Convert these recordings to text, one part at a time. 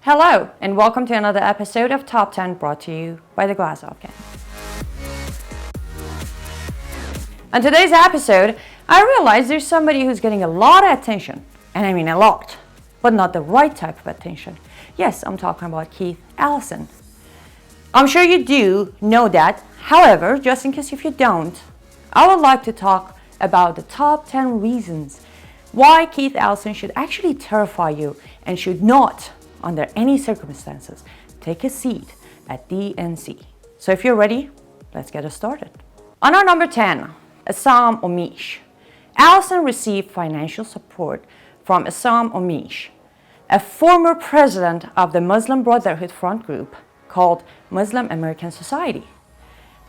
Hello, and welcome to another episode of Top 10 brought to you by the Glazov Gang. On today's episode, I realized there's somebody who's getting a lot of attention, and I mean a lot, but not the right type of attention. Yes, I'm talking about Keith Ellison. I'm sure you do know that. However, just in case if you don't, I would like to talk about the top 10 reasons why Keith Ellison should actually terrify you and should not, under any circumstances, take a seat at DNC. So if you're ready, let's get us started. On our number 10, Assam Omish. Ellison received financial support from Assam Omish, a former president of the Muslim Brotherhood front group called Muslim American Society,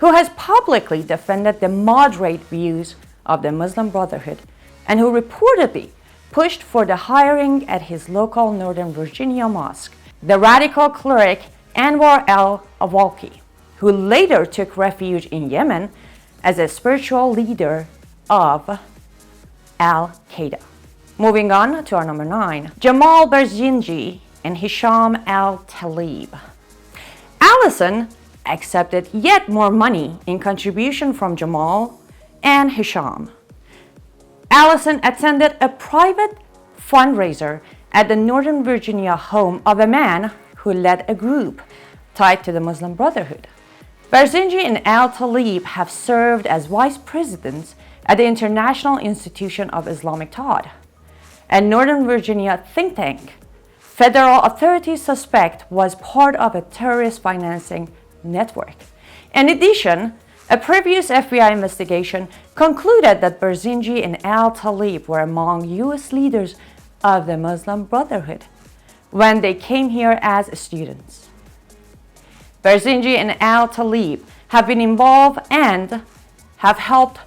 who has publicly defended the moderate views of the Muslim Brotherhood and who reportedly pushed for the hiring at his local Northern Virginia mosque, the radical cleric Anwar al-Awlaki, who later took refuge in Yemen as a spiritual leader of Al-Qaeda. Moving on to our number 9, Jamal Barzanji and Hisham al-Tlaib. Ellison accepted yet more money in contribution from Jamal and Hisham. Ellison attended a private fundraiser at the Northern Virginia home of a man who led a group tied to the Muslim Brotherhood. Barzanji and al-Tlaib have served as vice presidents at the International Institution of Islamic Thought, a Northern Virginia think tank federal authorities suspect was part of a terrorist financing network. In addition, a previous FBI investigation concluded that Barzanji and al-Tlaib were among U.S. leaders of the Muslim Brotherhood when they came here as students. Barzanji and al-Tlaib have been involved and have helped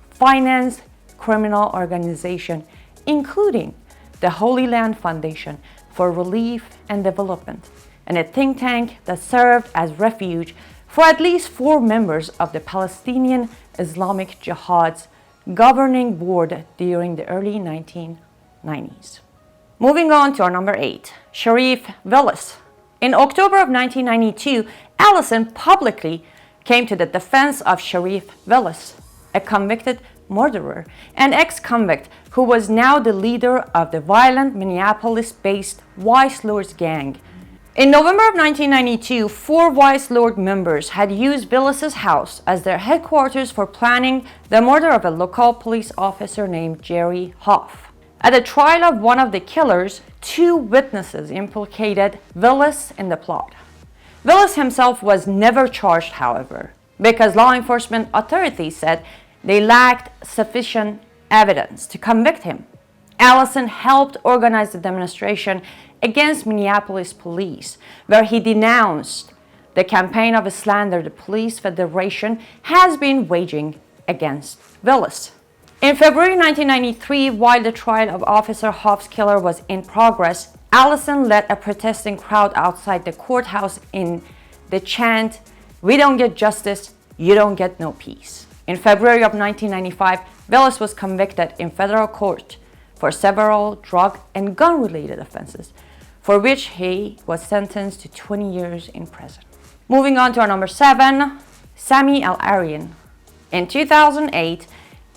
finance criminal organizations, including the Holy Land Foundation for Relief and Development, and a think tank that served as refuge for at least 4 members of the Palestinian Islamic Jihad's governing board during the early 1990s. Moving on to our number 8, Sharif Willis. In October of 1992, Ellison publicly came to the defense of Sharif Willis, a convicted murderer and ex-convict who was now the leader of the violent Minneapolis-based Vice Lords gang. In November of 1992, 4 Vice Lord members had used Willis's house as their headquarters for planning the murder of a local police officer named Jerry Hoff. At the trial of one of the killers, 2 witnesses implicated Willis in the plot. Willis himself was never charged, however, because law enforcement authorities said they lacked sufficient evidence to convict him. Ellison helped organize the demonstration against Minneapolis police, where he denounced the campaign of slander the police federation has been waging against Willis. In February 1993, while the trial of Officer Hoff's killer was in progress, Ellison led a protesting crowd outside the courthouse in the chant, "We don't get justice, you don't get no peace." In February of 1995, Willis was convicted in federal court for several drug and gun-related offenses, for which he was sentenced to 20 years in prison. Moving on to our number 7, Sami AlArian. In 2008,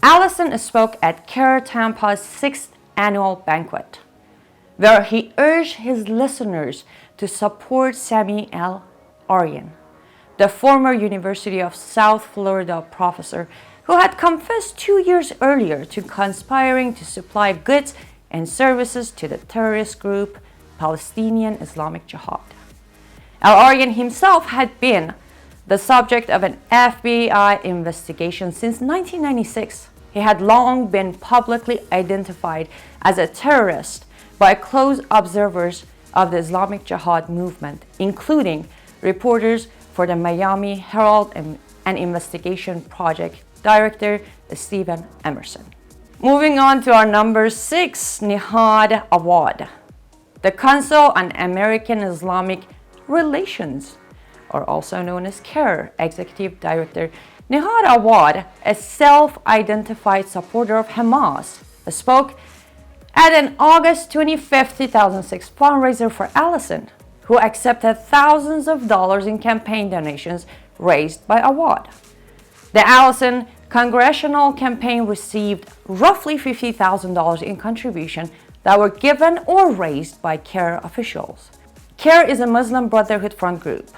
Ellison spoke at CARE Tampa's 6th annual banquet, where he urged his listeners to support Sami AlArian, the former University of South Florida professor who had confessed 2 years earlier to conspiring to supply goods and services to the terrorist group Palestinian Islamic Jihad. AlArian himself had been the subject of an FBI investigation since 1996. He had long been publicly identified as a terrorist by close observers of the Islamic Jihad movement, including reporters for the Miami Herald and Investigation Project Director Stephen Emerson. Moving on to our number 6, Nihad Awad, the Council on American Islamic Relations, or also known as CARE Executive Director. Nihad Awad, a self-identified supporter of Hamas, spoke at an August 25, 2006 fundraiser for Ellison, who accepted thousands of dollars in campaign donations raised by Awad. The Ellison congressional campaign received roughly $50,000 in contributions that were given or raised by CARE officials. CARE is a Muslim Brotherhood front group.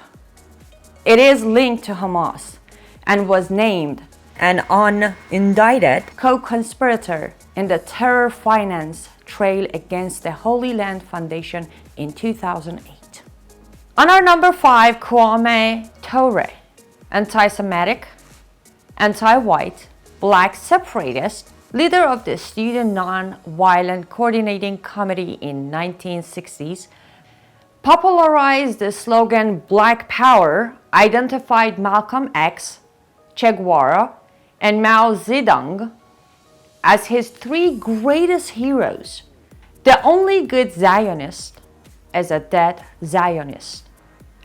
It is linked to Hamas and was named an unindicted co-conspirator in the terror finance trail against the Holy Land Foundation in 2008. On our number 5, Kwame Toure, anti-Semitic, anti-white, black separatist, leader of the Student Non-Violent Coordinating Committee in 1960s, popularized the slogan Black Power, identified Malcolm X, Che Guevara, and Mao Zedong as his 3 greatest heroes. The only good Zionist is a dead Zionist,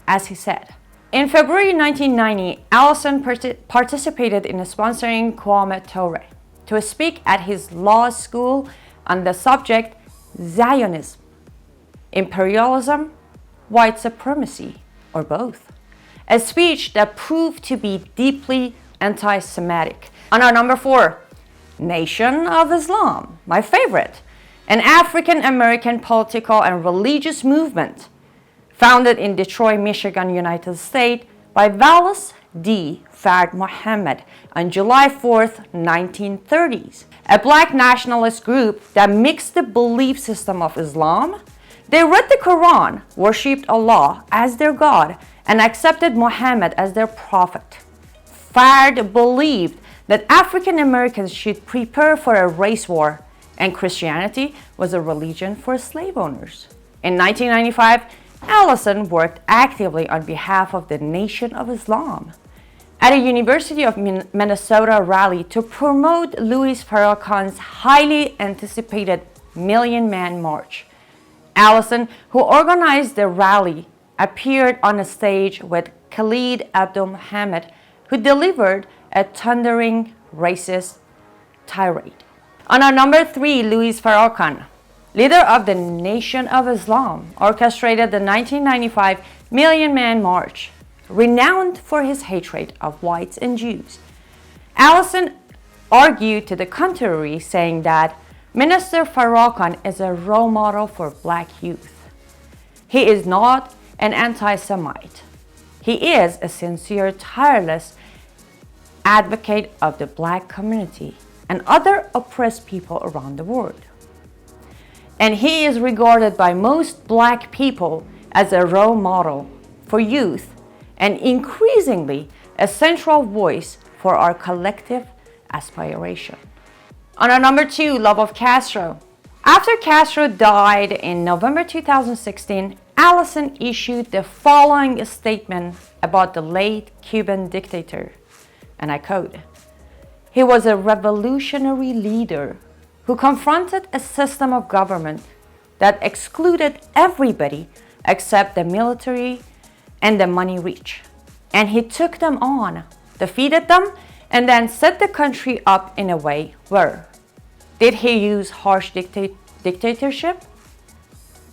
as he said. In February 1990, Ellison participated in sponsoring Kwame Toure to speak at his law school on the subject Zionism, imperialism, white supremacy, or both. A speech that proved to be deeply anti-Semitic. On our number 4, Nation of Islam, my favorite, an African-American political and religious movement founded in Detroit, Michigan, United States by Wallace D. Fard Muhammad on July 4th, 1930s. A black nationalist group that mixed the belief system of Islam. They read the Quran, worshipped Allah as their God, and accepted Muhammad as their prophet. Fard believed that African Americans should prepare for a race war, and Christianity was a religion for slave owners. In 1995, Ellison worked actively on behalf of the Nation of Islam at a University of Minnesota rally to promote Louis Farrakhan's highly anticipated Million Man March. Ellison, who organized the rally, appeared on a stage with Khalid Abdul Muhammad, who delivered a thundering racist tirade. On our number 3, Louis Farrakhan, leader of the Nation of Islam, orchestrated the 1995 Million Man March, renowned for his hatred of whites and Jews. Ellison argued to the contrary, saying that Minister Farrakhan is a role model for black youth. He is not an anti-Semite. He is a sincere, tireless advocate of the black community and other oppressed people around the world. And he is regarded by most black people as a role model for youth and increasingly a central voice for our collective aspiration. On our number 2, love of Castro. After Castro died in November 2016, Ellison issued the following statement about the late Cuban dictator, and I quote, "He was a revolutionary leader who confronted a system of government that excluded everybody except the military and the money rich. And he took them on, defeated them, and then set the country up in a way where, did he use harsh dictatorship?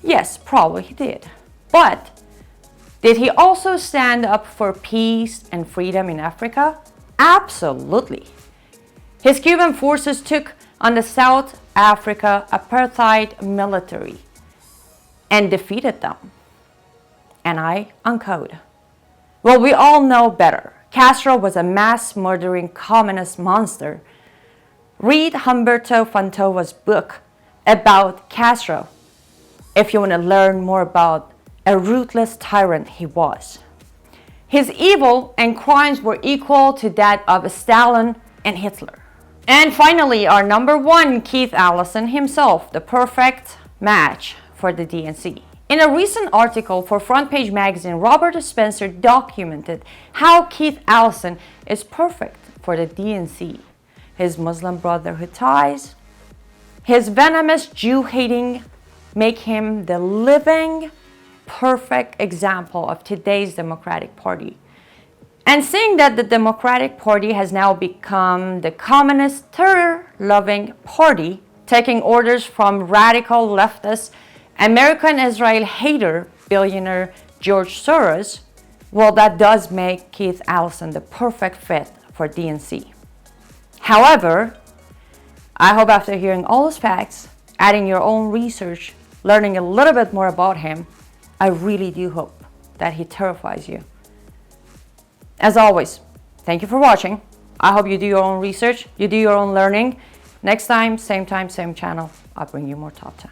Yes, probably he did. But did he also stand up for peace and freedom in Africa? Absolutely. His Cuban forces took on the South Africa apartheid military and defeated them." And I unquote. Well, we all know better. Castro was a mass-murdering communist monster. Read Humberto Fantova's book about Castro if you want to learn more about a ruthless tyrant he was. His evil and crimes were equal to that of Stalin and Hitler. And finally, our number 1, Keith Ellison himself, the perfect match for the DNC. In a recent article for Front Page Magazine, Robert Spencer documented how Keith Ellison is perfect for the DNC. His Muslim Brotherhood ties, his venomous Jew-hating make him the living, perfect example of today's Democratic Party. And seeing that the Democratic Party has now become the communist, terror-loving party, taking orders from radical leftist, American Israel hater, billionaire George Soros, well, that does make Keith Ellison the perfect fit for DNC. However, I hope after hearing all those facts, adding your own research, learning a little bit more about him, I really do hope that he terrifies you. As always, thank you for watching. I hope you do your own research, you do your own learning. Next time, same channel, I'll bring you more Top 10.